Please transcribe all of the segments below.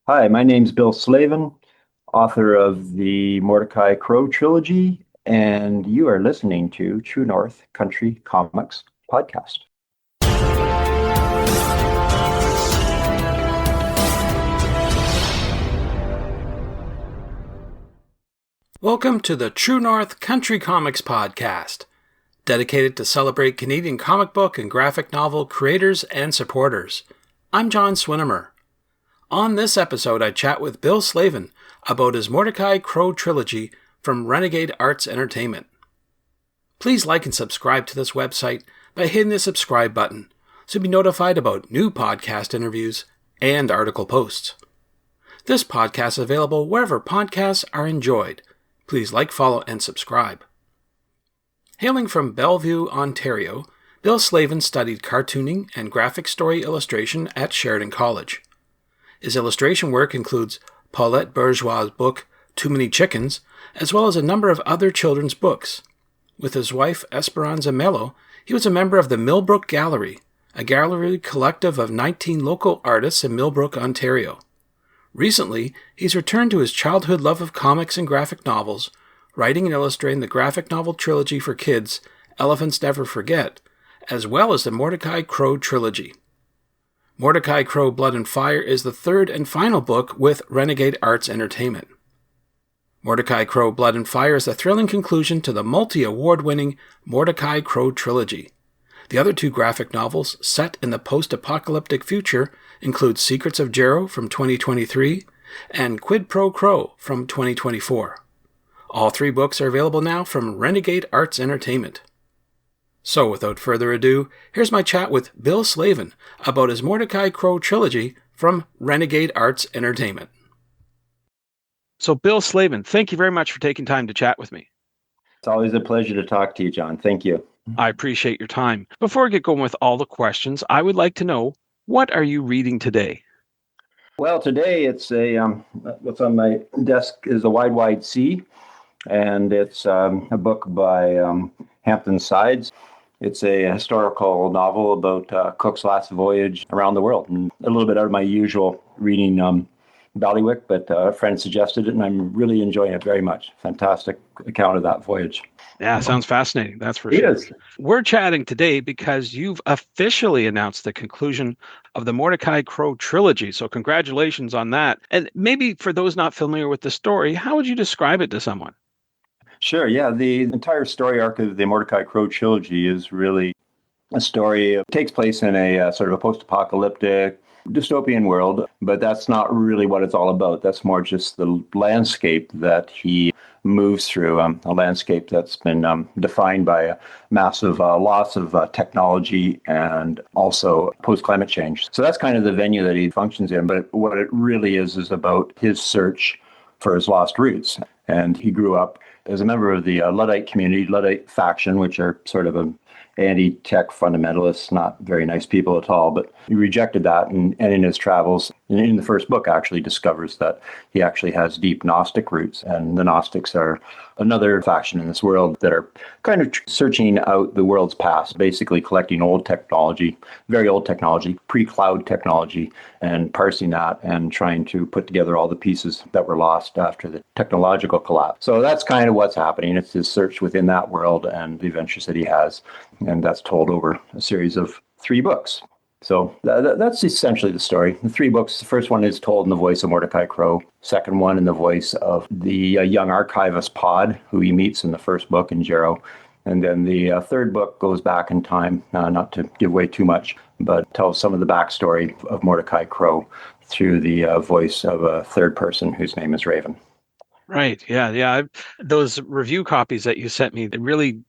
Hi, my name's Bill Slavin, author of the Mordecai Crow trilogy, and you are listening to True North Country Comics podcast. Welcome to the True North Country Comics podcast, dedicated to celebrate Canadian comic book and graphic novel creators and supporters. I'm John Swinimer. On this episode, I chat with Bill Slavin about his Mordecai Crow trilogy from Renegade Arts Entertainment. Please like and subscribe to this website by hitting the subscribe button so you'll be notified about new podcast interviews and article posts. This podcast is available wherever podcasts are enjoyed. Please like, follow, and subscribe. Hailing from Belleville, Ontario, Bill Slavin studied cartooning and graphic story illustration at Sheridan College. His illustration work includes Paulette Bourgeois' book Too Many Chickens, as well as a number of other children's books. With his wife Esperança Melo, he was a member of the Millbrook Gallery, a gallery collective of 19 local artists in Millbrook, Ontario. Recently, he's returned to his childhood love of comics and graphic novels, writing and illustrating the graphic novel trilogy for kids, Elephants Never Forget, as well as the Mordecai Crow trilogy. Mordecai Crow Blood and Fire is the third and final book with Renegade Arts Entertainment. Mordecai Crow Blood and Fire is the thrilling conclusion to the multi-award-winning Mordecai Crow trilogy. The other two graphic novels, set in the post-apocalyptic future, include Secrets of Jero from 2023 and Quid Pro Quo from 2024. All three books are available now from Renegade Arts Entertainment. So without further ado, here's my chat with Bill Slavin about his Mordecai Crow trilogy from Renegade Arts Entertainment. So Bill Slavin, thank you very much for taking time to chat with me. It's always a pleasure to talk to you, John. Thank you. I appreciate your time. Before I get going with all the questions, I would like to know, what are you reading today? Well, today it's what's on my desk is A Wide, Wide Sea, and it's a book by Hampton Sides. It's a historical novel about Cook's last voyage around the world, and a little bit out of my usual reading Ballywick, but a friend suggested it, and I'm really enjoying it very much. Fantastic account of that voyage. Yeah, sounds fascinating. That's for sure. Yes. We're chatting today because you've officially announced the conclusion of the Mordecai Crow trilogy. So congratulations on that. And maybe for those not familiar with the story, how would you describe it to someone? Sure, yeah. The entire story arc of the Mordecai Crow trilogy is really a story. It takes place in a sort of a post-apocalyptic dystopian world, but that's not really what it's all about. That's more just the landscape that he moves through, a landscape that's been defined by a massive loss of technology and also post-climate change. So that's kind of the venue that he functions in, but what it really is about his search for his lost roots. And he grew up as a member of the Luddite community, Luddite faction, which are sort of a anti-tech fundamentalists, not very nice people at all, but he rejected that, and in his travels, in the first book, actually discovers that he actually has deep Gnostic roots, and the Gnostics are another faction in this world that are kind of searching out the world's past, basically collecting old technology, very old technology, pre-cloud technology, and parsing that and trying to put together all the pieces that were lost after the technological collapse. So that's kind of what's happening. It's his search within that world and the adventures that he has. And that's told over a series of 3 books. So that's essentially the story. The 3 books, the first one is told in the voice of Mordecai Crow. Second one in the voice of the young archivist Pod, who he meets in the first book in Jero. And then the third book goes back in time, not to give away too much, but tells some of the backstory of Mordecai Crow through the voice of a third person whose name is Raven. Right. Yeah. Those review copies that you sent me, it really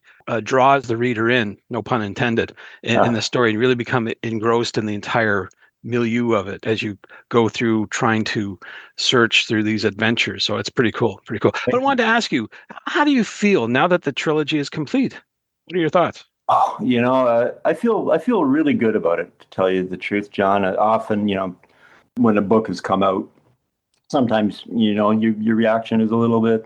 draws the reader in, no pun intended, in the story, and really become engrossed in the entire milieu of it as you go through trying to search through these adventures. So it's pretty cool. But I wanted to ask you, how do you feel now that the trilogy is complete? What are your thoughts? Oh, I feel really good about it, to tell you the truth, John. Often, when a book has come out, sometimes, your reaction is a little bit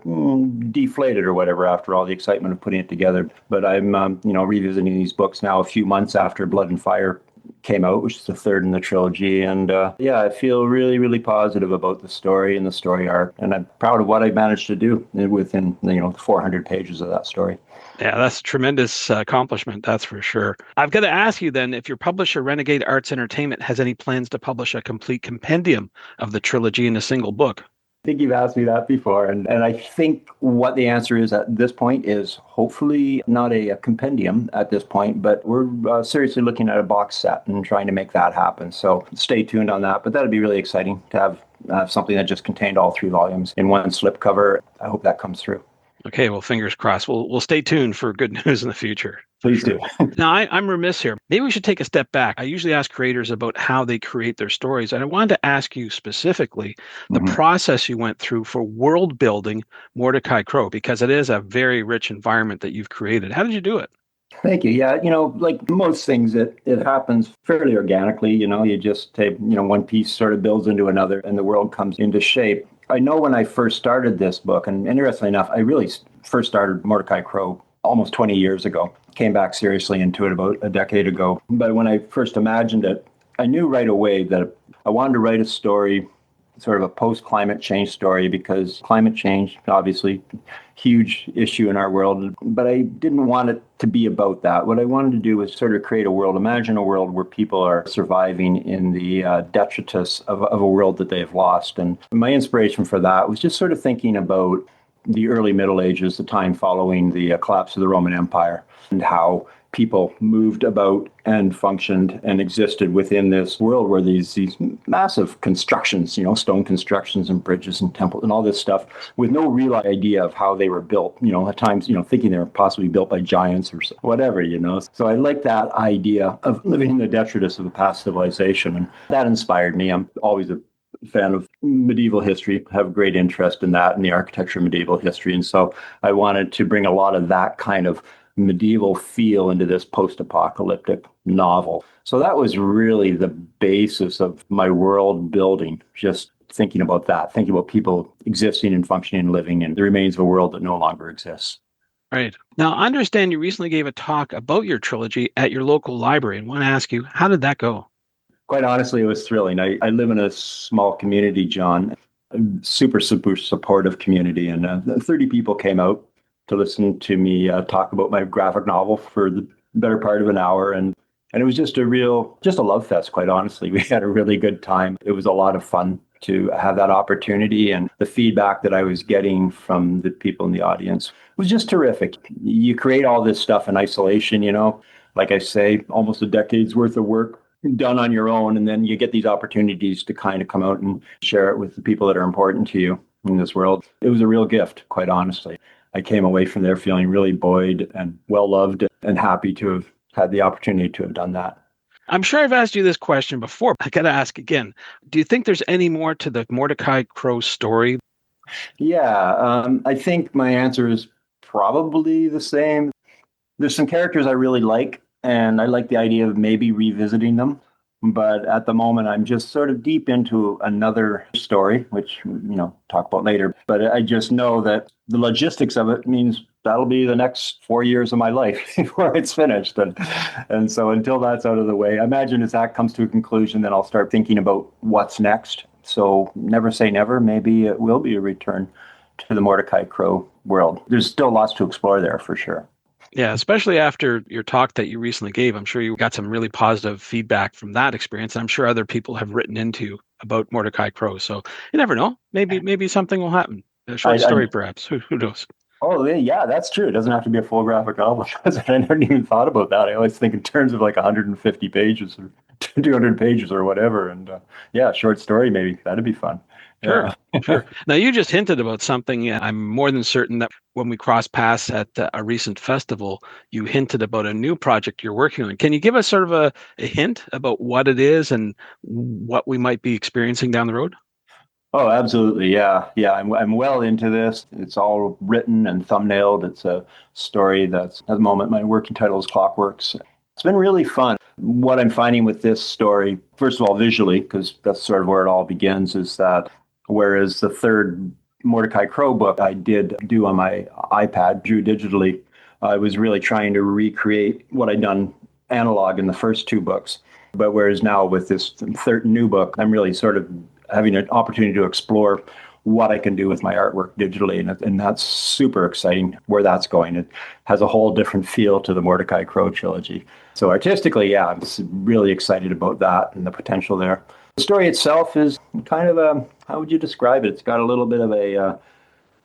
deflated or whatever after all the excitement of putting it together. But I'm, revisiting these books now a few months after Blood and Fire came out, which is the third in the trilogy. And I feel really, really positive about the story and the story arc. And I'm proud of what I managed to do within, 400 pages of that story. Yeah, that's a tremendous accomplishment, that's for sure. I've got to ask you then, if your publisher, Renegade Arts Entertainment, has any plans to publish a complete compendium of the trilogy in a single book. I think you've asked me that before, and I think what the answer is at this point is hopefully not a compendium at this point, but we're seriously looking at a box set and trying to make that happen. So stay tuned on that, but that'd be really exciting to have something that just contained all 3 volumes in one slipcover. I hope that comes through. Okay, well, fingers crossed. We'll stay tuned for good news in the future. Please do. Now, I'm remiss here. Maybe we should take a step back. I usually ask creators about how they create their stories, and I wanted to ask you specifically the process you went through for world building Mordecai Crow, because it is a very rich environment that you've created. How did you do it? Thank you. Yeah, like most things, it happens fairly organically. You just take, one piece sort of builds into another and the world comes into shape. I know when I first started this book, and interestingly enough, I really first started Mordecai Crow almost 20 years ago. Came back seriously into it about a decade ago. But when I first imagined it, I knew right away that I wanted to write a story, sort of a post-climate change story, because climate change, obviously, huge issue in our world. But I didn't want it to be about that. What I wanted to do was sort of create a world, imagine a world where people are surviving in the detritus of a world that they have lost. And my inspiration for that was just sort of thinking about the early Middle Ages, the time following the collapse of the Roman Empire, and how people moved about and functioned and existed within this world where these massive constructions, stone constructions and bridges and temples and all this stuff with no real idea of how they were built, at times, thinking they were possibly built by giants or whatever, So I like that idea of living in the detritus of a past civilization. And that inspired me. I'm always a fan of medieval history, have great interest in that and the architecture of medieval history. And so I wanted to bring a lot of that kind of medieval feel into this post-apocalyptic novel. So that was really the basis of my world building, just thinking about that, thinking about people existing and functioning and living in the remains of a world that no longer exists. Right. Now, I understand you recently gave a talk about your trilogy at your local library, and want to ask you, how did that go? Quite honestly, it was thrilling. I live in a small community, John, a super, super supportive community, and 30 people came out to listen to me talk about my graphic novel for the better part of an hour. And it was just a love fest, quite honestly. We had a really good time. It was a lot of fun to have that opportunity. And the feedback that I was getting from the people in the audience was just terrific. You create all this stuff in isolation, like I say, almost a decade's worth of work done on your own. And then you get these opportunities to kind of come out and share it with the people that are important to you in this world. It was a real gift, quite honestly. I came away from there feeling really buoyed and well-loved and happy to have had the opportunity to have done that. I'm sure I've asked you this question before, but I got to ask again. Do you think there's any more to the Mordecai Crow story? Yeah, I think my answer is probably the same. There's some characters I really like, and I like the idea of maybe revisiting them. But at the moment, I'm just sort of deep into another story, which, talk about later. But I just know that the logistics of it means that'll be the next 4 years of my life before it's finished. And so until that's out of the way, I imagine as that comes to a conclusion, then I'll start thinking about what's next. So never say never. Maybe it will be a return to the Mordecai Crow world. There's still lots to explore there for sure. Yeah, especially after your talk that you recently gave. I'm sure you got some really positive feedback from that experience. And I'm sure other people have written into about Mordecai Crow. So you never know. Maybe something will happen. A short story, perhaps. Who knows? Oh, yeah, that's true. It doesn't have to be a full graphic novel. I never even thought about that. I always think in terms of like 150 pages or 200 pages or whatever. And short story, maybe. That'd be fun. Sure, sure. Now, you just hinted about something. I'm more than certain that when we crossed paths at a recent festival, you hinted about a new project you're working on. Can you give us sort of a hint about what it is and what we might be experiencing down the road? Oh, absolutely. Yeah. I'm well into this. It's all written and thumbnailed. It's a story that's, at the moment, my working title is Clockworks. It's been really fun. What I'm finding with this story, first of all, visually, because that's sort of where it all begins, is that whereas the third Mordecai Crow book I did do on my iPad, drew digitally, I was really trying to recreate what I'd done analog in the first two books. But whereas now with this third new book, I'm really sort of having an opportunity to explore what I can do with my artwork digitally. And that's super exciting where that's going. It has a whole different feel to the Mordecai Crow trilogy. So artistically, yeah, I'm really excited about that and the potential there. The story itself is kind of a, how would you describe it? It's got a little bit of a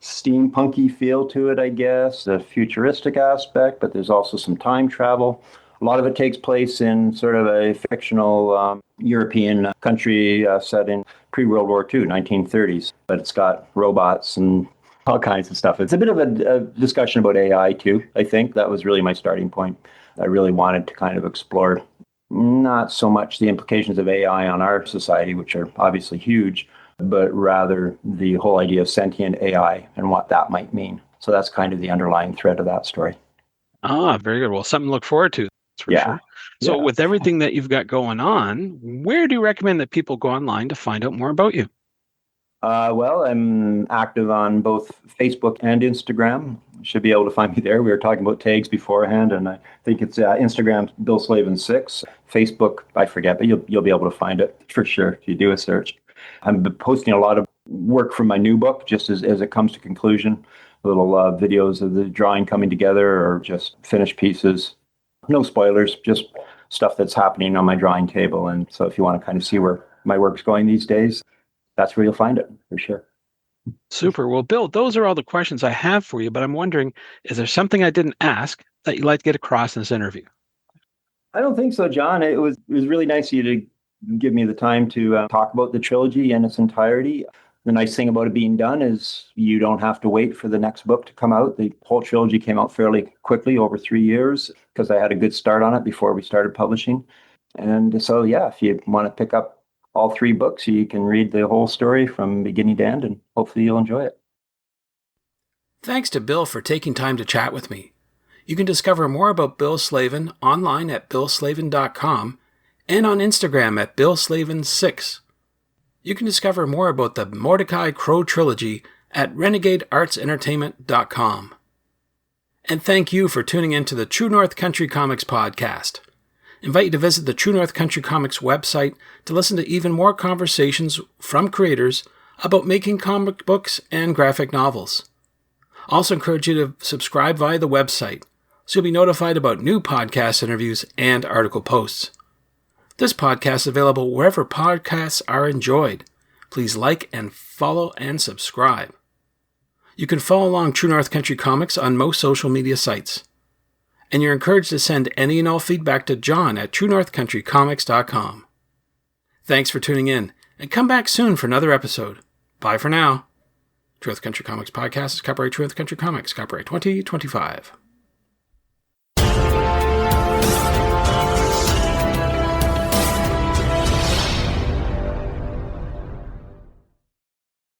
steampunky feel to it, I guess, a futuristic aspect, but there's also some time travel. A lot of it takes place in sort of a fictional European country set in pre-World War II, 1930s, but it's got robots and all kinds of stuff. It's a bit of a discussion about AI too, I think. That was really my starting point. I really wanted to kind of explore not so much the implications of AI on our society, which are obviously huge, but rather the whole idea of sentient AI and what that might mean. So that's kind of the underlying thread of that story. Ah, very good. Well, something to look forward to, that's for sure. So with everything that you've got going on, where do you recommend that people go online to find out more about you? Well, I'm active on both Facebook and Instagram. Should be able to find me there. We were talking about tags beforehand, and I think it's Instagram Bill Slavin 6. Facebook, I forget, but you'll be able to find it for sure if you do a search. I'm posting a lot of work from my new book just as it comes to conclusion. Little videos of the drawing coming together or just finished pieces. No spoilers, just stuff that's happening on my drawing table. And so if you want to kind of see where my work's going these days, that's where you'll find it for sure. Super. Well, Bill, those are all the questions I have for you, but I'm wondering, is there something I didn't ask that you'd like to get across in this interview? I don't think so, John. It was really nice of you to give me the time to talk about the trilogy in its entirety. The nice thing about it being done is you don't have to wait for the next book to come out. The whole trilogy came out fairly quickly, over 3 years, because I had a good start on it before we started publishing. And so, yeah, if you want to pick up all 3 books, you can read the whole story from beginning to end, and hopefully you'll enjoy it. Thanks to Bill for taking time to chat with me. You can discover more about Bill Slavin online at billslavin.com and on Instagram at billslavin6. You can discover more about the Mordecai Crow trilogy at renegadeartsentertainment.com. And thank you for tuning in to the True North Country Comics podcast. I invite you to visit the True North Country Comics website to listen to even more conversations from creators about making comic books and graphic novels. I also encourage you to subscribe via the website so you'll be notified about new podcast interviews and article posts. This podcast is available wherever podcasts are enjoyed. Please like and follow and subscribe. You can follow along True North Country Comics on most social media sites. And you're encouraged to send any and all feedback to John at truenorthcountrycomics.com. Thanks for tuning in, and come back soon for another episode. Bye for now. True North Country Comics Podcast is copyright True North Country Comics, copyright 2025.